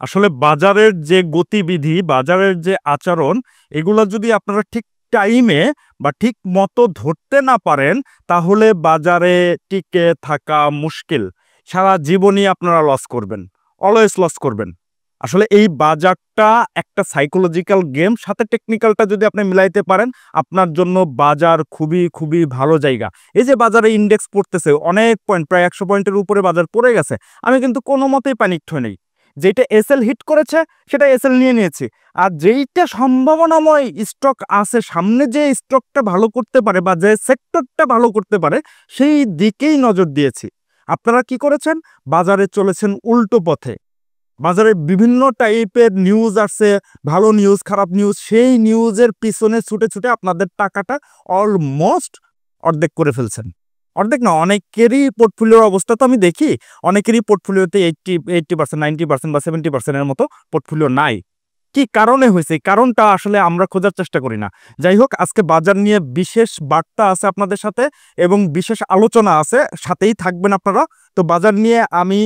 আসলে বাজারের যে গতিবিধি, বাজারের যে আচরণ, এগুলা যদি আপনারা ঠিক টাইমে বা ঠিক মতো ধরতে না পারেন, তাহলে বাজারে টিকে থাকা মুশকিল। সারা জীবনই আপনারা লস করবেন, অলওয়েজ লস করবেন। আসলে এই বাজারটা একটা সাইকোলজিক্যাল গেম, সাথে টেকনিক্যালটা যদি আপনি মিলাইতে পারেন, আপনার জন্য বাজার খুবই, খুবই ভালো জায়গা। এই যে বাজারে ইন্ডেক্স পড়তেছে অনেক পয়েন্ট, প্রায় 100 পয়েন্টের উপরে বাজার পড়ে গেছে। আমি কিন্তু কোনো মতেই প্যানিকড হই নাই। যেটা এসএল হিট করেছে সেটা এসএল নিয়ে নিয়েছি। আর যেইটা সম্ভাবনাময় স্টক আছে, সামনে যে স্টকটা ভালো করতে পারে বা যে সেক্টরটা ভালো করতে পারে, সেই দিকেই নজর দিয়েছি। আপনারা কি করেছেন? বাজারে চলেছেন উল্টো পথে। বাজারে বিভিন্ন টাইপের নিউজ আসছে, ভালো নিউজ, খারাপ নিউজ, সেই নিউজের পিছনে ছুটে ছুটে আপনাদের টাকাটা অলমোস্ট অর্ধেক করে ফেলছেন। অর্ধেক না, অনেকেরই পোর্টফোলিওর অবস্থা তো আমি দেখি, অনেকেরই পোর্টফোলিওতে 80%, 90% বা 70% এর মতো পোর্টফোলিও নাই। কি কারণে হয়েছে? এই কারণটা আসলে আমরা খোঁজার চেষ্টা করি না। যাই হোক, আজকে বাজার নিয়ে বিশেষ বার্তা আছে আপনাদের সাথে এবং বিশেষ আলোচনা আছে, সাথেই থাকবেন আপনারা। তো বাজার নিয়ে আমি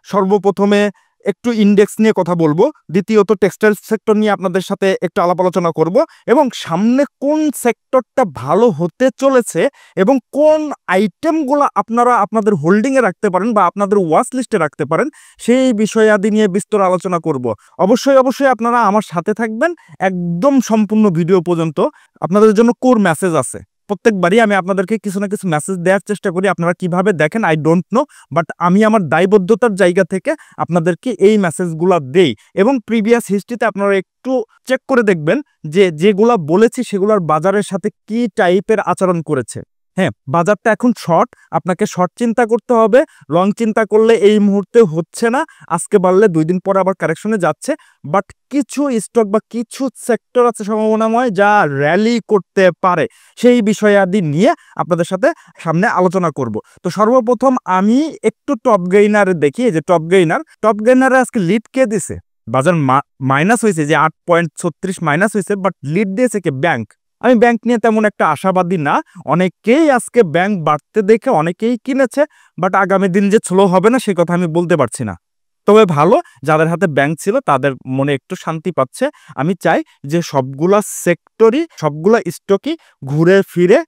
সর্বপ্রথমে একটু ইন্ডেক্স নিয়ে কথা বলবো, দ্বিতীয়ত টেক্সটাইল সেক্টর নিয়ে আপনাদের সাথে একটু আলাপ আলোচনা করব, এবং সামনে কোন সেক্টরটা ভালো হতে চলেছে এবং কোন আইটেমগুলো আপনারা আপনাদের হোল্ডিংয়ে রাখতে পারেন বা আপনাদের ওয়াচ লিস্টে রাখতে পারেন, সেই বিষয়াদি নিয়ে বিস্তর আলোচনা করব। অবশ্যই অবশ্যই আপনারা আমার সাথে থাকবেন একদম সম্পূর্ণ ভিডিও পর্যন্ত। আপনাদের জন্য কোর মেসেজ আছে। প্রত্যেকবারই আমি আপনাদেরকে কিছু না কিছু মেসেজ দেওয়ার চেষ্টা করি, আপনারা কিভাবে দেখেন আই ডোন্ট নো, বাট আমি আমার দায়বদ্ধতার জায়গা থেকে আপনাদেরকে এই মেসেজগুলো দেই। এবং প্রিভিয়াস হিস্ট্রিতে আপনারা একটু চেক করে দেখবেন যে যেগুলা বলেছি সেগুলোর বাজারের সাথে কি টাইপের আচরণ করেছে। হ্যাঁ, বাজারটা এখন শর্ট, আপনাকে শর্ট চিন্তা করতে হবে। লং চিন্তা করলে এই মুহূর্তে হচ্ছে না, আজকে বাড়লে 2 দিন পরে আবার কারেকশনে যাচ্ছে। বাট কিছু স্টক বা কিছু সেক্টর আছে সম্ভাবনাময় যা র্যালি করতে পারে, সেই বিষয়াদি নিয়ে আপনাদের সাথে সামনে আলোচনা করব। তো সর্বপ্রথম আমি একটু টপ গেইনার দেখি। এই যে টপ গেইনারে আজকে লিড কে দিছে? বাজার মাইনাস হয়েছে, যে 8.36 মাইনাস হয়েছে, বাট লিড দিয়েছে কে? ব্যাংক। আমি ব্যাংক নিয়ে তেমন একটা আশাবাদী না। অনেকেই আজকে ব্যাংক বাড়তে দেখে অনেকেই কিনেছে, বাট আগামী দিন যে স্লো হবে না সে কথা আমি বলতে পারছি না। তবে ভালো, যাদের হাতে ব্যাংক ছিল তাদের মনে একটু শান্তি পাচ্ছে। আমি চাই যে সবগুলা সেক্টরই, সবগুলা স্টকই ঘুরে ফিরে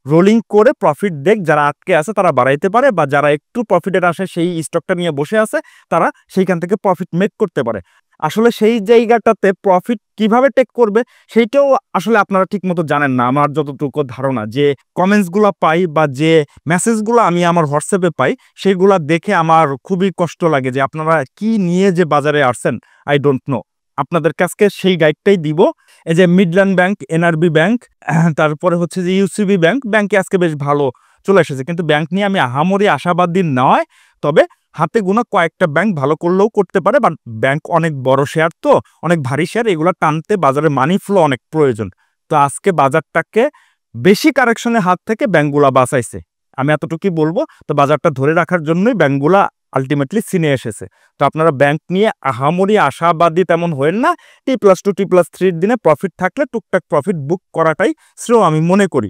রোলিং করে প্রফিট দেখ। যারা আটকে আছে তারা বাড়াইতে পারে, বা যারা একটু প্রফিটের আসে সেই স্টকটা নিয়ে বসে আছে তারা সেইখান থেকে প্রফিট মেক করতে পারে। আসলে সেই জায়গাটাতে প্রফিট কিভাবে টেক করবে সেইটাও আসলে আপনারা ঠিক মতো জানেন না। আমার যতটুকু ধারণা, যে কমেন্টসগুলো পাই বা যে মেসেজগুলো আমি আমার হোয়াটসঅ্যাপে পাই, সেইগুলা দেখে আমার খুবই কষ্ট লাগে যে আপনারা কি নিয়ে যে বাজারে আসছেন, আই ডোন্ট নো। আপনাদের কাছে সেই গাইডটাই দিব। এই যে মিডল্যান্ড ব্যাংক, এনআরবি ব্যাংক, তারপরে হচ্ছে যে ইউসিবি ব্যাংক, ব্যাংকে আজকে বেশ ভালো চলে এসেছে। কিন্তু ব্যাংক নিয়ে আমি আহামরি আশাবাদী নয়, তবে হাতে গোনা কয়েকটা ব্যাংক ভালো করলেও করতে পারে। বাট ব্যাংক অনেক বড় শেয়ার, তো অনেক ভারী শেয়ার, এগুলো টানতে বাজারে মানি ফ্লো অনেক প্রয়োজন। তো আজকে বাজারটাকে বেশি কারেকশনের হাত থেকে ব্যাংকগুলা বাঁচাইছে, আমি এতটুকুই বলবো। তো বাজারটা ধরে রাখার জন্যই ব্যাংকগুলা আলটিমেটলি সিনে এসেছে। তো আপনারা ব্যাংক নিয়ে আহামরি আশাবাদী তেমন হয়েন না। T+2 T+3 দিনে প্রফিট থাকলে টুকটাক প্রফিট বুক করাটাই শ্রেয় আমি মনে করি।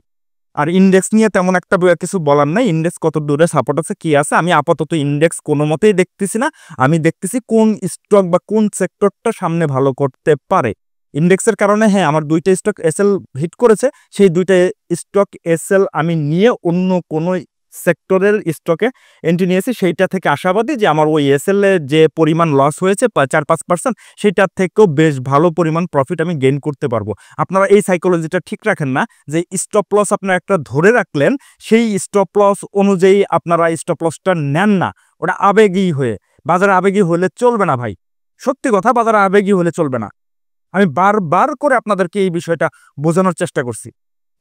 আর ইন্ডেক্স নিয়ে তেমন একটা কিছু বলার নাই। ইন্ডেক্স কত দূরে সাপোর্ট আছে, কি আছে, আমি আপাতত ইন্ডেক্স কোনো মতেই দেখতেছি না। আমি দেখতেছি কোন স্টক বা কোন সেক্টরটা সামনে ভালো করতে পারে। ইন্ডেক্সের কারণে হ্যাঁ, আমার 2টা স্টক এসএল হিট করেছে, সেই 2টা স্টক এসএল আমি নিয়ে অন্য কোনো সেক্টরের স্টকে এন্ট্রি নিয়েছি। সেইটা থেকে আশাবাদী যে আমার ওই এসএল এ যে পরিমাণ লস হয়েছে 4-5%, সেইটার থেকেও বেশ ভালো পরিমাণ প্রফিট আমি গেইন করতে পারবো। আপনারা এই সাইকোলজিটা ঠিক রাখেন না, যে স্টপ লস আপনারা একটা ধরে রাখলেন, সেই স্টপ লস অনুযায়ী আপনারা স্টপ লসটা নেন না। ওটা আবেগী হয়ে, বাজারে আবেগী হলে চলবে না ভাই, সত্যি কথা, বাজারে আবেগী হলে চলবে না। আমি বারবার করে আপনাদেরকে এই বিষয়টা বোঝানোর চেষ্টা করছি।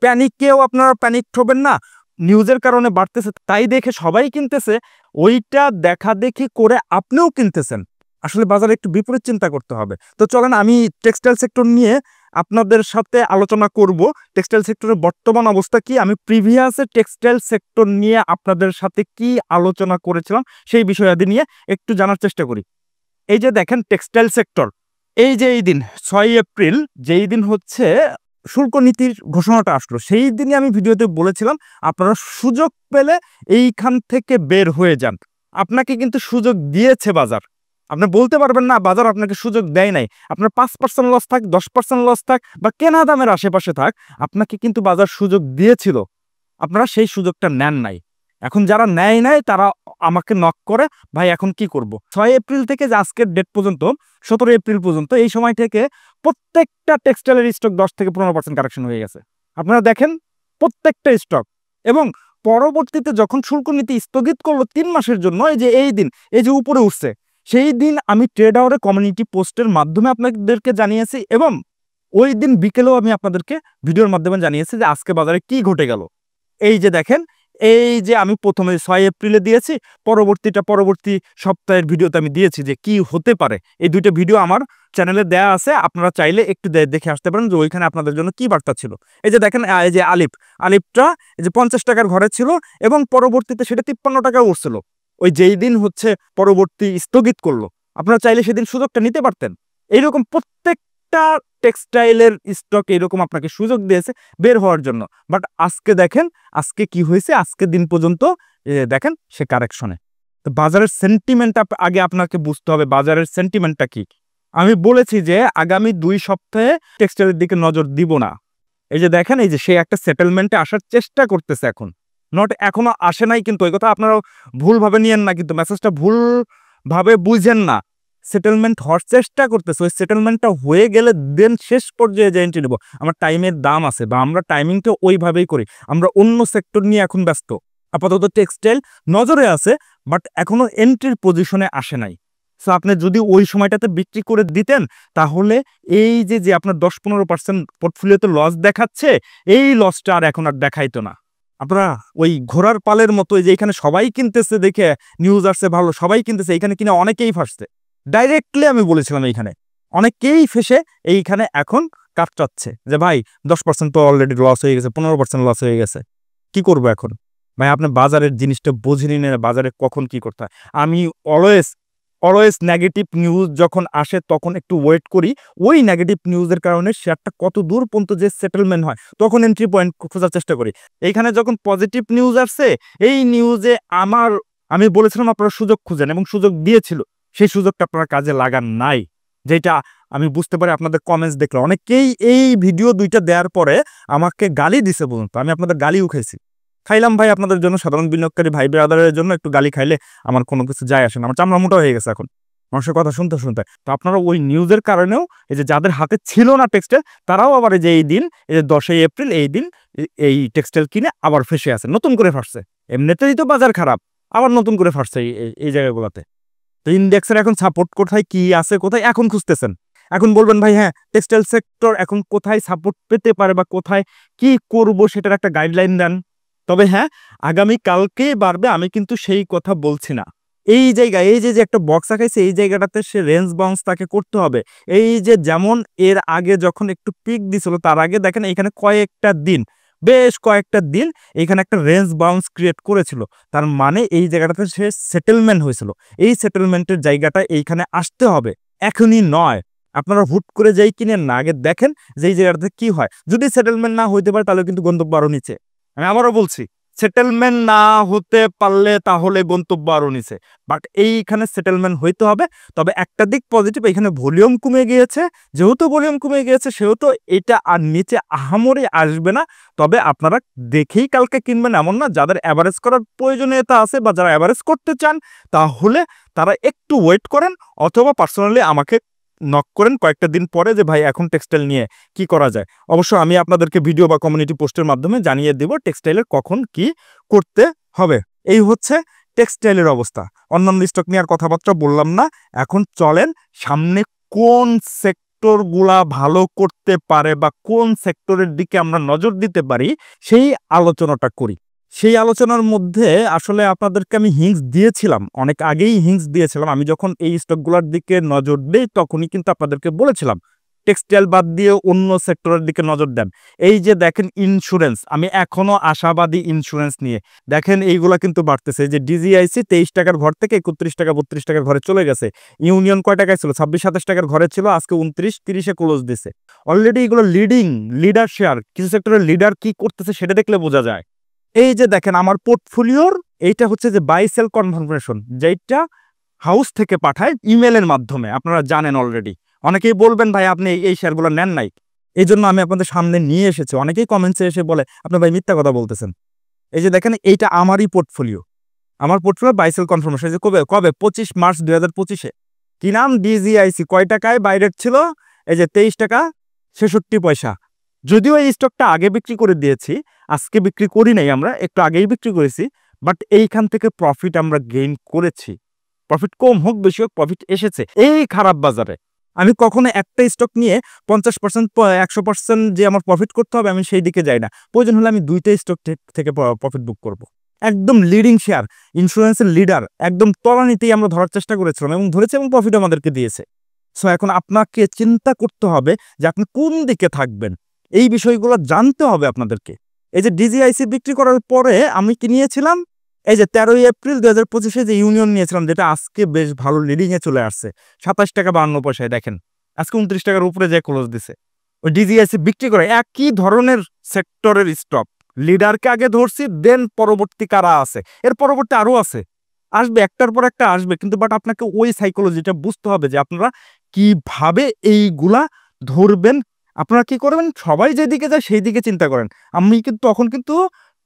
প্যানিকেও আপনারা প্যানিক হবেন না। নিউজের কারণে বাড়তেছে তাই দেখে সবাই কিনতেছে, ওইটা দেখা দেখি করে আপনিও কিনতেছেন। আসলে বাজারে একটু বিপরীত চিন্তা করতে হবে। তো চলেন আমি টেক্সটাইল সেক্টর নিয়ে আপনাদের সাথে আলোচনা করব। টেক্সটাইল সেক্টরের বর্তমান অবস্থা কি, আমি প্রিভিয়াসে টেক্সটাইল সেক্টর নিয়ে আপনাদের সাথে কি আলোচনা করেছিলাম সেই বিষয়াদি নিয়ে একটু জানার চেষ্টা করি। এই যে দেখেন টেক্সটাইল সেক্টর, এই যে এই দিন 6 এপ্রিল, যেই দিন হচ্ছে শুল্ক নীতির ঘোষণাটা আসলো, সেই দিনই আমি ভিডিওতে বলেছিলাম আপনারা সুযোগ পেলে এইখান থেকে বের হয়ে যান। আপনাকে কিন্তু সুযোগ দিয়েছে বাজার। আপনি বলতে পারবেন না বাজার আপনাকে সুযোগ দেয় নাই। আপনার 5% লস থাক, 10% লস থাক বা কেনা দামের আশেপাশে থাক, আপনাকে কিন্তু বাজার সুযোগ দিয়েছিল। আপনারা সেই সুযোগটা নেন নাই। এখন যারা নেয় নাই তারা আমাকে নক করে, "ভাই এখন কি করব?" ৬ এপ্রিল থেকে যে আজকের ডেট পর্যন্ত ১৭ এপ্রিল পর্যন্ত এই সময় থেকে প্রত্যেকটা টেক্সটাইলের স্টক ১০-১৫% কারেকশন হয়ে গেছে। আপনারা দেখেন প্রত্যেকটা স্টক। এবং পরবর্তীতে যখন শুল্ক নীতি স্থগিত করলো ৩ মাসের জন্য, এই যে এই দিন, এই যে উপরে উঠছে, সেই দিন আমি ট্রেড আওয়ারে কমিউনিটি পোস্টের মাধ্যমে আপনাদেরকে জানিয়েছি এবং ওই দিন বিকেলেও আমি আপনাদেরকে ভিডিওর মাধ্যমে জানিয়েছি যে আজকে বাজারে কি ঘটে গেল। এই যে দেখেন, এই যে আমি প্রথমে ৬ এপ্রিলে দিয়েছি, পরবর্তী সপ্তাহের ভিডিওতে আমি দিয়েছি যে কি হতে পারে। এই ২টা ভিডিও আমার চ্যানেলে দেয়া আছে। আপনারা চাইলে একটু দেখে আসতে পারেন যে ওইখানে আপনাদের জন্য কি বার্তা ছিল। এই যে দেখেন, এই যে আলিফটা এই যে ৳৫০ ঘরে ছিল এবং পরবর্তীতে সেটা ৳৫৩ উঠছিল। ওই যেই দিন হচ্ছে পরবর্তী স্থগিত করলো। আপনারা চাইলে সেদিন সুযোগটা নিতে পারতেন। এইরকম প্রত্যেকটা টেক্সটাইলের স্টক এরকম আপনাকে সুযোগ দিয়েছে বের হওয়ার জন্য। বাট আজকে দেখেন, আজকে কি হয়েছে, আজকের দিন পর্যন্ত দেখেন সে কারেকশনে। তো বাজারের সেন্টিমেন্ট আগে আপনাকে বুঝতে হবে বাজারের সেন্টিমেন্টটা কি। আমি বলেছি যে আগামী ২ সপ্তাহে টেক্সটাইলের দিকে নজর দিব না। এই যে দেখেন, এই যে সে একটা সেটেলমেন্টে আসার চেষ্টা করতেছে এখন। এখনো আসে নাই কিন্তু, এই কথা আপনারা ভুলভাবে নিয়েন না, কিন্তু মেসেজটা ভুলভাবে বুঝেন না। সেটেলমেন্ট হওয়ার চেষ্টা করতেছে। ওই সেটেলমেন্টটা হয়ে গেলে দেন শেষ পর্যায়ে যে এন্ট্রি নেব। আমার টাইমের দাম আছে বা আমরা টাইমিংটা ওইভাবেই করি। আমরা অন্য সেক্টর নিয়ে এখন ব্যস্ত। আপাতত টেক্সটাইল নজরে আছে, বাট এখনো এন্ট্রির পজিশনে আসে নাই। সো আপনি যদি ওই সময়টাতে বিক্রি করে দিতেন, তাহলে এই যে আপনার ১০-১৫% পোর্টফোলিওতে লস দেখাচ্ছে, এই লসটা আর এখন আর দেখাইতো না। আপনারা ওই ঘোড়ার পালের মতো, যে এখানে সবাই কিনতেছে দেখে নিউজ আসছে ভালো, সবাই কিনতেছে, এখানে কিনে অনেকেই ফাঁসছে। ডাইরেক্টলি আমি বলেছিলাম এইখানে অনেকেই ফেসে এইখানে এখন কাটচাচ্ছে যে ভাই ১০% তো অলরেডি লস হয়ে গেছে, ১৫% লস হয়ে গেছে, কি করবো এখন? ভাই আপনি বাজারের জিনিসটা বুঝেনি না, বাজারে কখন কি করতে হয়। আমি অলওয়েজ নেগেটিভ নিউজ যখন আসে তখন একটু ওয়েট করি। ওই নেগেটিভ নিউজের কারণে শেয়ারটা কত দূর পর্যন্ত যে সেটেলমেন্ট হয় তখন এন্ট্রি পয়েন্ট খোঁজার চেষ্টা করি। এইখানে যখন পজিটিভ নিউজ আসছে, এই নিউজে আমি বলেছিলাম আপনারা সুযোগ খুঁজেন এবং সুযোগ দিয়েছিল। সেই সুযোগটা আপনারা কাজে লাগান নাই। যেটা আমি বুঝতে পারি আপনাদের কমেন্টস দেখলে। অনেকেই এই ভিডিও ২টা দেওয়ার পরে আমাকে গালি দিছে পর্যন্ত। আমি আপনাদের গালিও খাইছি। খাইলাম ভাই, আপনাদের জন্য, সাধারণ বিনিয়োগকারী ভাই ব্রাদারের জন্য একটু গালি খাইলে আমার কোনো কিছু যায় আসে না। আমার চামড়া মোটা হয়ে গেছে এখন মানুষের কথা শুনতে। তো আপনারা ওই নিউজের কারণেও এই যে যাদের হাতে ছিল না টেক্সটাইল, তারাও আবার এই যে এই দিন, এই যে ১০ই এপ্রিল এই দিন এই টেক্সটাইল কিনে আবার ফেসে আছে, নতুন করে ফাটছে। এমনিতেই তো বাজার খারাপ, আবার নতুন করে ফাটছে এই জায়গাগুলোতে। তো ইন্ডেক্সের এখন সাপোর্ট কোথায়, কি আছে কোথায়, এখন খুঁজতেছেন। এখন বলবেন ভাই হ্যাঁ, টেক্সটাইল সেক্টর এখন কোথায় সাপোর্ট পেতে পারে বা কোথায় কি করব সেটার একটা গাইডলাইন দেন। তবে হ্যাঁ, আগামী কালকেই বাড়বে, আমি কিন্তু সেই কথা বলছি না। এই জায়গায় এই যে একটা বক্স আঁকাইছে, এই জায়গাটাতে সে রেঞ্জ বাউন্স তাকে করতে হবে। এই যে যেমন এর আগে যখন একটু পিক দিছিল, তার আগে দেখেন এখানে বেশ কয়েকটা দিন এখানে একটা রেঞ্জ বাউন্স ক্রিয়েট করেছিল। তার মানে এই জায়গাটাতে সে সেটেলমেন্ট হয়েছিল। এই সেটেলমেন্টের জায়গাটা এইখানে আসতে হবে, এখনই নয়। আপনারা হুট করে যাই কিনেন না, আগে দেখেন যে এই জায়গাটাতে কি হয়। যদি সেটেলমেন্ট না হইতে পারে তাহলে কিন্তু গন্তব্য আরো নিচে। আমি আবারও বলছি, সেটেলমেন্ট না হতে পারলে তাহলে গন্তব্য আরো নিচে। বাট এইখানে সেটেলমেন্ট হইতে হবে। তবে একটা দিক পজিটিভ, এখানে ভলিউম কমে গিয়েছে। যেহেতু ভলিউম কমে গিয়েছে সেহেতু এটা আর নিচে আহামরি আসবে না। তবে আপনারা দেখেই কালকে কিনবেন এমন না। যাদের অ্যাভারেজ করার প্রয়োজনীয়তা আছে বা যারা অ্যাভারেজ করতে চান, তাহলে তারা একটু ওয়েট করেন, অথবা পার্সোনালি আমাকে নক করেন কয়েকটা দিন পরে যে ভাই এখন টেক্সটাইল নিয়ে কি করা যায়। অবশ্য আমি আপনাদেরকে ভিডিও বা কমিউনিটি পোস্টের মাধ্যমে জানিয়ে দেব টেক্সটাইলের কখন কি করতে হবে। এই হচ্ছে টেক্সটাইলের অবস্থা। অন্যান্য স্টক নিয়ে আর কথাবার্তা বললাম না। এখন চলেন সামনে কোন সেক্টরগুলা ভালো করতে পারে বা কোন সেক্টরের দিকে আমরা নজর দিতে পারি সেই আলোচনাটা করি। সেই আলোচনার মধ্যে আসলে আপনাদেরকে আমি হিন্টস দিয়েছিলাম, অনেক আগেই হিন্টস দিয়েছিলাম। আমি যখন এই স্টকগুলোর দিকে নজর দেই তখনই কিন্তু আপনাদেরকে বলেছিলাম টেক্সটাইল বাদ দিয়ে অন্য সেক্টরের দিকে নজর দেন। এই যে দেখেন ইন্স্যুরেন্স, আমি এখনো আশাবাদী ইন্স্যুরেন্স নিয়ে। দেখেন এইগুলা কিন্তু বাড়তেছে। যে ডিজিআইসি 23 টাকার ঘর থেকে 31 টাকা 32 টাকার ঘরে চলে গেছে। ইউনিয়ন কয় টাকায় ছিল? 26-27 টাকার ঘরে ছিল, আজকে 29-30-এ ক্লোজ দিছে। অলরেডি এগুলো লিডার শেয়ার। কিছু সেক্টরের লিডার কি করতেছে সেটা দেখলে বোঝা যায়। এই যে দেখেন আমার পোর্টফোলিওর এইটা হচ্ছে যে বাই সেল কনফার্মেশন, যেটা হাউস থেকে পাঠায় ইমেলের মাধ্যমে, আপনারা জানেন অলরেডি। অনেকেই বলবেন ভাই আপনি এই শেয়ারগুলো নেন নাই, এই জন্য আমি আপনাদের সামনে নিয়ে এসেছি। অনেকেই কমেন্টসে এসে বলে আপনি ভাই মিথ্যা কথা বলতেছেন। এই যে দেখেন এইটা আমারই পোর্টফোলিও, আমার পোর্টফোলিও বাই সেল কনফার্মেশন। যে কবে কবে 25 মার্চ 2025-এ কি নাম ডিজিআইসি কয় টাকায় বাইরেট ছিল, এই যে 23 টাকা 66 পয়সা। যদিও এই স্টকটা আগে বিক্রি করে দিয়েছি, আজকে বিক্রি করি নাই, আমরা একটু আগেই বিক্রি করেছি, বাট এইখান থেকে প্রফিট আমরা গেইন করেছি। প্রফিট কম হোক বেশি হোক প্রফিট এসেছে এই খারাপ বাজারে। আমি কখনো একটা স্টক নিয়ে 50% 100% যে আমার প্রফিট করতে হবে আমি সেই দিকে যাই না। প্রয়োজন হলে আমি দুইটা স্টক থেকে প্রফিট বুক করব। একদম লিডিং শেয়ার, ইন্স্যুরেন্সের লিডার, একদম তলানিতেই আমরা ধরার চেষ্টা করেছিলাম এবং ধরেছে এবং প্রফিট আমাদেরকে দিয়েছে। সো এখন আপনাকে চিন্তা করতে হবে যে আপনি কোন দিকে থাকবেন, এই বিষয়গুলো জানতে হবে আপনাদেরকে। এই যে ডিজিআইসি বিক্রি করার পরে আমি কি নিয়েছিলাম, এই যে 13 এপ্রিল 2025-এ যে ইউনিয়ন নিয়েছিলাম, যেটা আজকে বেশ ভালো লিডিংয়ে চলে আসছে 27 টাকা 52 পয়সায়। দেখেন আজকে 29 টাকার উপরে যে ক্লোজ দিছে। ওই ডিজিআইসি বিক্রি করে একই ধরনের সেক্টরের স্টক, লিডারকে আগে ধরছি, দেন পরবর্তী কারা আছে, এর পরবর্তী আরও আছে, আসবে, একটার পর একটা আসবে। কিন্তু বাট আপনাকে ওই সাইকোলজিটা বুঝতে হবে যে আপনারা কিভাবে এইগুলা ধরবেন। আপনারা কি করবেন, সবাই যেদিকে যায় সেই দিকে চিন্তা করেন। আমি কিন্তু তখন কিন্তু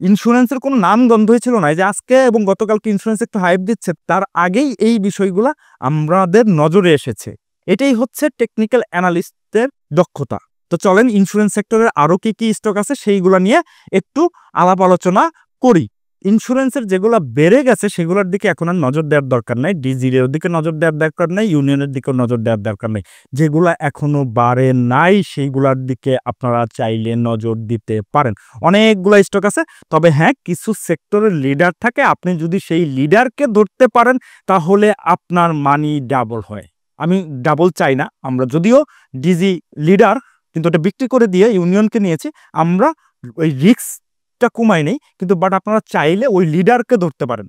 ইন্স্যুরেন্সের কোনো নাম গন্ধই ছিল না। যে আজকে এবং গতকালকে ইন্স্যুরেন্স একটু হাইপ দিচ্ছে, তার আগেই এই বিষয়গুলা আমাদের নজরে এসেছে। এটাই হচ্ছে টেকনিক্যাল অ্যানালিস্টদের দক্ষতা। তো চলেন ইন্স্যুরেন্স সেক্টরের আরো কি কি স্টক আছে সেইগুলা নিয়ে একটু আলাপ আলোচনা করি। ইন্স্যুরেন্সের যেগুলা বেড়ে গেছে সেগুলোর দিকে এখন আর নজর দেওয়ার দরকার নাই, ডিজির দিকে নজর দেওয়ার দরকার নাই, ইউনিয়নের দিকেও নজর দেওয়ার দরকার নেই। যেগুলা এখনো বাড়ে নাই সেইগুলার দিকে আপনারা চাইলে নজর দিতে পারেন। অনেকগুলা স্টক আছে, তবে হ্যাঁ কিছু সেক্টরের লিডার থাকে, আপনি যদি সেই লিডারকে ধরতে পারেন তাহলে আপনার মানি ডাবল হয়। আমি ডাবল চাই না, আমরা যদিও ডিজি লিডার কিন্তু ওটা বিক্রি করে দিয়ে ইউনিয়নকে নিয়েছি, আমরা ওই রিস্কটা কমাই নেই। কিন্তু বাট আপনারা চাইলে ওই লিডারকে ধরতে পারেন।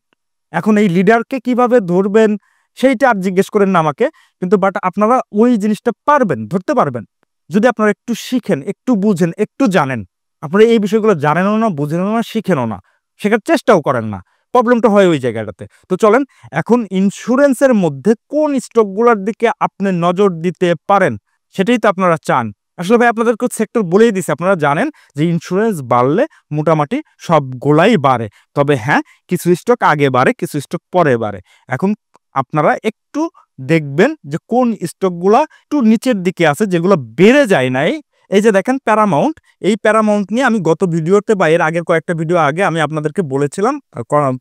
এখন এই লিডারকে কিভাবে ধরবেন সেইটা আর জিজ্ঞেস করেন না আমাকে, কিন্তু বাট আপনারা ওই জিনিসটা পারবেন, ধরতে পারবেন যদি আপনারা একটু শিখেন, একটু বুঝেন, একটু জানেন। আপনারা এই বিষয়গুলো জানেনও না, বুঝেনও না, শিখেনও না, শেখার চেষ্টাও করেন না, প্রবলেমটা হয় ওই জায়গাটাতে। তো চলেন এখন ইন্স্যুরেন্সের মধ্যে কোন স্টকগুলোর দিকে আপনি নজর দিতে পারেন সেটাই তো আপনারা চান। আসলে ভাই আপনাদেরকে সেক্টর বলেই দিছে, আপনারা জানেন যে ইন্স্যুরেন্স বাড়লে মোটামুটি সবগুলাই বাড়ে। তবে হ্যাঁ কিছু স্টক আগে বাড়ে, কিছু স্টক পরে বাড়ে। এখন আপনারা একটু দেখবেন যে কোন স্টকগুলা একটু নিচের দিকে আছে, যেগুলো বেড়ে যায় নাই। এই যে দেখেন প্যারামাউন্ট, এই প্যারামাউন্ট নিয়ে আমি গত ভিডিওতে বা এর আগের কয়েকটা ভিডিও আগে আমি আপনাদেরকে বলেছিলাম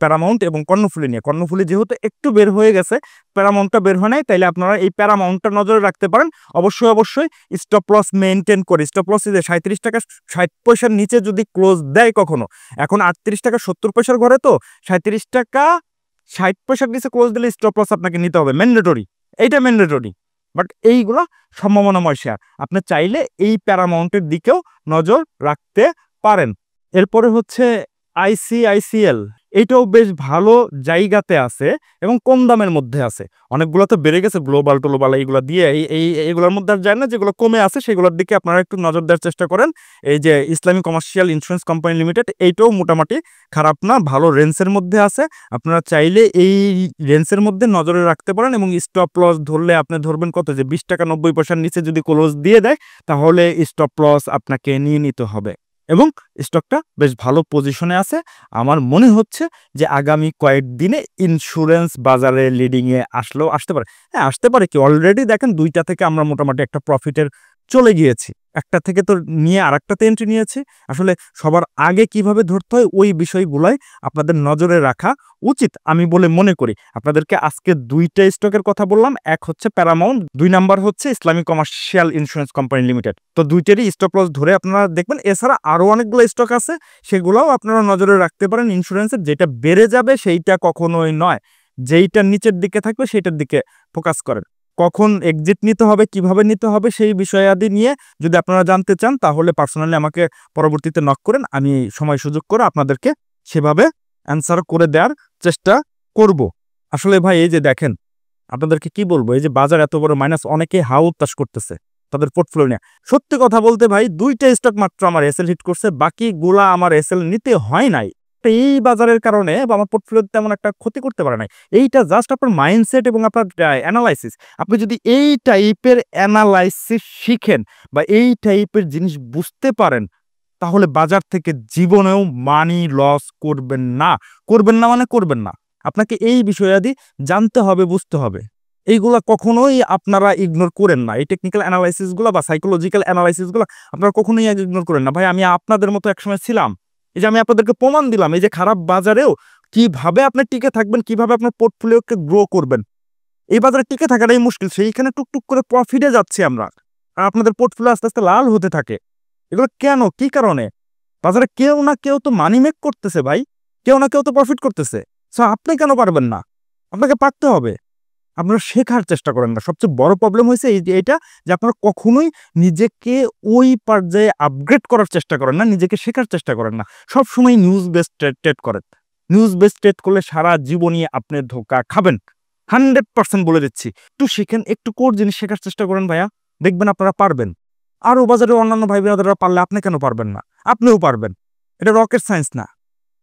প্যারামাউন্ট এবং কর্ণফুলী নিয়ে। কর্ণফুলী যেহেতু একটু বের হয়ে গেছে, প্যারামাউন্টটা বের হয় নাই, তাইলে আপনারা এই প্যারামাউন্টটা নজরে রাখতে পারেন। অবশ্যই অবশ্যই স্টপ লস মেনটেন করে, স্টপ লস 37 টাকা 60 পয়সার নিচে যদি ক্লোজ দেয় কখনো, এখন 38 টাকা 70 পয়সার ঘরে, তো 37 টাকা 60 পয়সার নিচে ক্লোজ দিলে স্টপ লস আপনাকে নিতে হবে, ম্যান্ডেটরি, এইটা ম্যান্ডেটরি। বাট এইগুলো সম্ভাবনাময় শেয়ার, আপনি চাইলে এই প্যারামাউন্টের দিকেও নজর রাখতে পারেন। এরপরে হচ্ছে আইসিআইসিএল, এইটাও বেশ ভালো জায়গাতে আছে এবং কম দামের মধ্যে আছে। অনেকগুলো তো বেড়ে গেছে, গ্লোবাল টোলোবাল এইগুলো দিয়ে এইগুলোর মধ্যে আর যায় না। যেগুলো কমে আছে সেগুলোর দিকে আপনারা একটু নজর দেওয়ার চেষ্টা করেন। এই যে ইসলামী কমার্শিয়াল ইন্স্যুরেন্স কোম্পানি লিমিটেড, এইটাও মোটামুটি খারাপ না, ভালো রেঞ্জের মধ্যে আছে। আপনারা চাইলে এই রেঞ্জের মধ্যে নজরে রাখতে পারেন এবং স্টপ লস ধরলে আপনি ধরবেন কত, যে 20 টাকা 90 পয়সার নিচে যদি ক্লোজ দিয়ে দেয় তাহলে স্টপ লস আপনাকে নিয়ে নিতে হবে। এবং স্টকটা বেশ ভালো পজিশনে আছে। আমার মনে হচ্ছে যে আগামী কয়েকদিনে ইন্স্যুরেন্স বাজারে লিডিংয়ে আসলেও আসতে পারে। হ্যাঁ আসতে পারে, কি অলরেডি দেখেন দুইটা থেকে আমরা মোটামুটি একটা প্রফিটের চলে গিয়েছি, একটা থেকে তো নিয়ে আরেকটাতে এন্ট্রি নিয়েছি। আসলে সবার আগে কিভাবে ধরতে হয় ওই বিষয়গুলাই আপনাদের নজরে রাখা উচিত আমি বলে মনে করি। আপনাদেরকে আজকে দুইটা স্টকের কথা বললাম, এক হচ্ছে প্যারামাউন্ট, 2 নাম্বার হচ্ছে ইসলামী কমার্শিয়াল ইন্স্যুরেন্স কোম্পানি লিমিটেড। তো দুইটারই স্টপ লস ধরে আপনারা দেখবেন। এছাড়া আরও অনেকগুলো স্টক আছে, সেগুলোও আপনারা নজরে রাখতে পারেন। ইন্স্যুরেন্সের যেটা বেড়ে যাবে সেইটা কখনোই নয়, যেইটা নিচের দিকে থাকবে সেইটার দিকে ফোকাস করেন। কখন এক্সিট নিতে হবে, কিভাবে নিতে হবে সেই বিষয়াদি নিয়ে যদি আপনারা জানতে চান তাহলে পার্সোনালি আমাকে পরবর্তীতে নক করেন, আমি সময় সুযোগ করে আপনাদেরকে সেভাবে অ্যান্সার করে দেওয়ার চেষ্টা করব। আসলে ভাই এই যে দেখেন, আপনাদেরকে কি বলবো, এই যে বাজার এত বড় মাইনাস, অনেকে হাউ উত্তাস করতেছে তাদের পোর্টফোলিও নিয়ে। সত্যি কথা বলতে ভাই দুইটা স্টক মাত্র আমার এসএল হিট করছে, বাকিগুলা আমার এসএল নিতে হয় নাই। একটা এই বাজারের কারণে বা আমার পোর্টফোলিওতে তেমন একটা ক্ষতি করতে পারে নাই। এইটা জাস্ট আপনার মাইন্ডসেট এবং আপনার অ্যানালাইসিস। আপনি যদি এই টাইপের অ্যানালাইসিস শিখেন বা এই টাইপের জিনিস বুঝতে পারেন, তাহলে বাজার থেকে জীবনেও মানি লস করবেন না। করবেন না মানে করবেন না। আপনাকে এই বিষয়াদি জানতে হবে, বুঝতে হবে। এইগুলা কখনোই আপনারা ইগনোর করেন না। এই টেকনিক্যাল অ্যানালাইসিস গুলা বা সাইকোলজিক্যাল অ্যানালাইসিস গুলা আপনারা কখনোই ইগনোর করেন না। ভাই আমি আপনাদের মতো একসময় ছিলাম। এই যে আমি আপনাদেরকে প্রমাণ দিলাম, এই যে খারাপ বাজারেও কিভাবে আপনি টিকে থাকবেন, কিভাবে আপনার পোর্টফোলিওকে গ্রো করবেন। এই বাজারে টিকে থাকাটাই মুশকিল। সেইখানে টুকটুক করে প্রফিটে যাচ্ছি আমরা। আর আপনাদের পোর্টফোলিও আস্তে, আস্তে লাল হতে থাকে। এগুলো কেন? কি কারণে? বাজারে কেউ না কেউ তো মানি মেক করতেছে ভাই। কেউ না কেউ তো প্রফিট করতেছে। সো আপনি কেন পারবেন না? আপনাকে পারতে হবে। আপনারা শেখার চেষ্টা করেন না। সবচেয়ে বড় প্রবলেম হইছে এই যে এটা যে আপনারা কখনোই নিজেকে ওই পর্যায়ে আপগ্রেড করার চেষ্টা করেন না, নিজেকে শেখার চেষ্টা করেন না। সবসময় নিউজ বেসড ট্রেড করেন। নিউজ বেসড ট্রেড করলে সারা জীবনই আপনি ধোঁকা খাবেন। 100% বলে দিচ্ছি। একটু শিখেন, একটু কোর জিনিস শেখার চেষ্টা করেন ভাইয়া। দেখবেন আপনারা পারবেন। আরো বাজারে অন্যান্য ভাই ব্রাদাররা পারলে আপনি কেন পারবেন না? আপনিও পারবেন। এটা রকেট সায়েন্স না।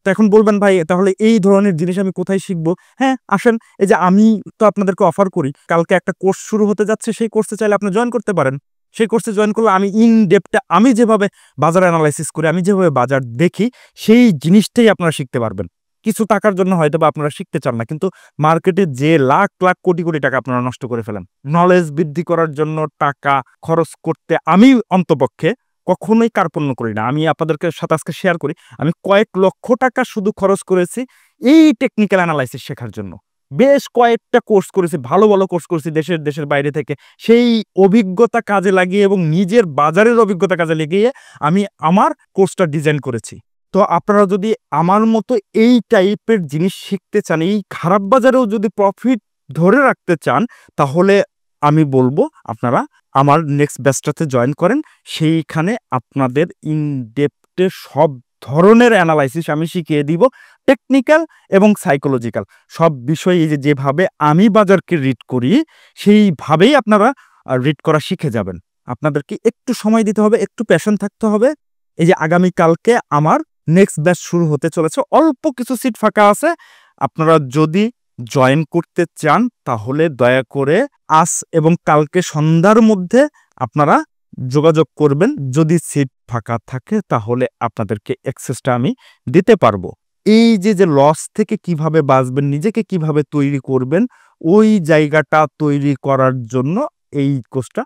তো এখন বলবেন ভাই তাহলে এই ধরনের জিনিস আমি কোথায় শিখবো? হ্যাঁ, আসেন। এই যে আমি তো আপনাদেরকে অফার করি। কালকে একটা কোর্স শুরু হতে যাচ্ছে। সেই কোর্সে চাইলে আপনি জয়েন করতে পারেন। সেই কোর্সে জয়েন করলে আমি ইন ডেপথে আমি যেভাবে বাজার এনালাইসিস করি, আমি যেভাবে বাজার দেখি, সেই জিনিসটাই আপনারা শিখতে পারবেন। কিছু টাকার জন্য হয়তোবা আপনারা শিখতে চান না। কিন্তু মার্কেটে যে লাখ, লাখ, কোটি, কোটি টাকা আপনারা নষ্ট করে ফেলেন। নলেজ বৃদ্ধি করার জন্য টাকা খরচ করতে আমি অন্তপক্ষে কখনোই কার্পণ্য করি না। আমি আপনাদেরকে সাথে আজকে শেয়ার করি। আমি কয়েক লক্ষ টাকা শুধু খরচ করেছি এই টেকনিক্যাল অ্যানালাইসিস শেখার জন্য। বেশ কয়েকটা কোর্স করেছি, ভালো, ভালো কোর্স করেছি দেশের বাইরে থেকে। সেই অভিজ্ঞতা কাজে লাগিয়ে এবং নিজের বাজারের অভিজ্ঞতা কাজে লাগিয়ে আমি আমার কোর্সটা ডিজাইন করেছি। তো আপনারা যদি আমার মতো এই টাইপের জিনিস শিখতে চান, এই খারাপ বাজারেও যদি প্রফিট ধরে রাখতে চান, তাহলে আমি বলব আপনারা আমার নেক্সট ব্যাচটাতে জয়েন করেন। সেইখানে আপনাদের ইন ডেপথে সব ধরনের অ্যানালাইসিস আমি শিখিয়ে দিব। টেকনিক্যাল এবং সাইকোলজিক্যাল সব বিষয়, এই যে যেভাবে আমি বাজারকে রিড করি, সেইভাবেই আপনারা রিড করা শিখে যাবেন। আপনাদেরকে একটু সময় দিতে হবে, একটু প্যাশন থাকতে হবে। এই যে আগামীকালকে আমার নেক্সট ব্যাচ শুরু হতে চলেছে। অল্প কিছু সিট ফাঁকা আছে। আপনারা যদি জয়েন করতে চান তাহলে দয়া করে আজ এবং কালকে সন্ধ্যার মধ্যে আপনারা যোগাযোগ করবেন। যদি সিট ফাঁকা থাকে তাহলে আপনাদেরকে অ্যাক্সেসটা আমি দিতে পারবো। এই যে লস থেকে কিভাবে বাঁচবেন, নিজেকে কিভাবে তৈরি করবেন, ওই জায়গাটা তৈরি করার জন্য এই কোর্সটা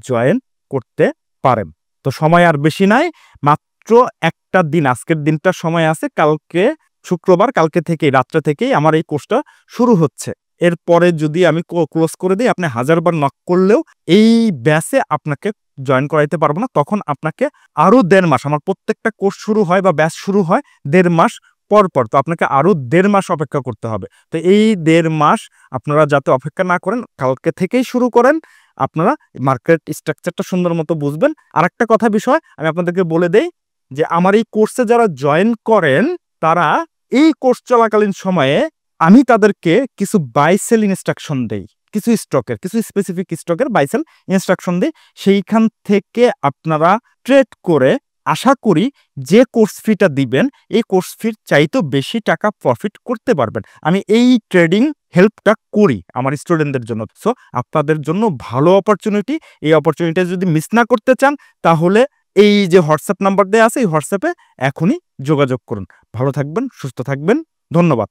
জয়েন করতে পারেন। তো সময় আর বেশি নাই, মাত্র একটা দিন, আজকের দিনটা সময় আছে। কালকে শুক্রবার, কালকে থেকেই রাত্রে থেকেই আমার এই কোর্সটা শুরু হচ্ছে। এরপরে যদি আমি ক্লোজ করে দিই, আপনি 1000 বার নক করলেও এই ব্যাচে আপনাকে জয়েন করাইতে পারবো না। তখন আপনাকে আরো 1.5 মাস, আমার প্রত্যেকটা কোর্স শুরু হয় বা ব্যাচ শুরু হয় 1.5 মাস পর। তো আপনাকে আরো 1.5 মাস অপেক্ষা করতে হবে। তো এই 1.5 মাস আপনারা যাতে অপেক্ষা না করেন, কালকে থেকেই শুরু করেন। আপনারা মার্কেট স্ট্রাকচারটা সুন্দর মতো বুঝবেন। আরেকটা কথা বিষয় আমি আপনাদেরকে বলে দেই যে আমার এই কোর্সে যারা জয়েন করেন, তারা এই কোর্স চলাকালীন সময়ে আমি তাদেরকে কিছু বাই সেল ইনস্ট্রাকশন দেই। কিছু স্টকের, কিছু স্পেসিফিক স্টকের বাই সেল ইনস্ট্রাকশন দিই। সেইখান থেকে আপনারা ট্রেড করে আশা করি যে কোর্স ফিটা দিবেন, এই কোর্স ফির চাইতেও বেশি টাকা প্রফিট করতে পারবেন। আমি এই ট্রেডিং হেল্পটা করি আমার স্টুডেন্টদের জন্য। সো আপনাদের জন্য ভালো অপরচুনিটি। এই অপরচুনিটি যদি মিস না করতে চান তাহলে এই যে হোয়াটসঅ্যাপ নাম্বার দেওয়া আছে, এই হোয়াটসঅ্যাপে এখনই যোগাযোগ করুন। ভালো থাকবেন, সুস্থ থাকবেন। ধন্যবাদ।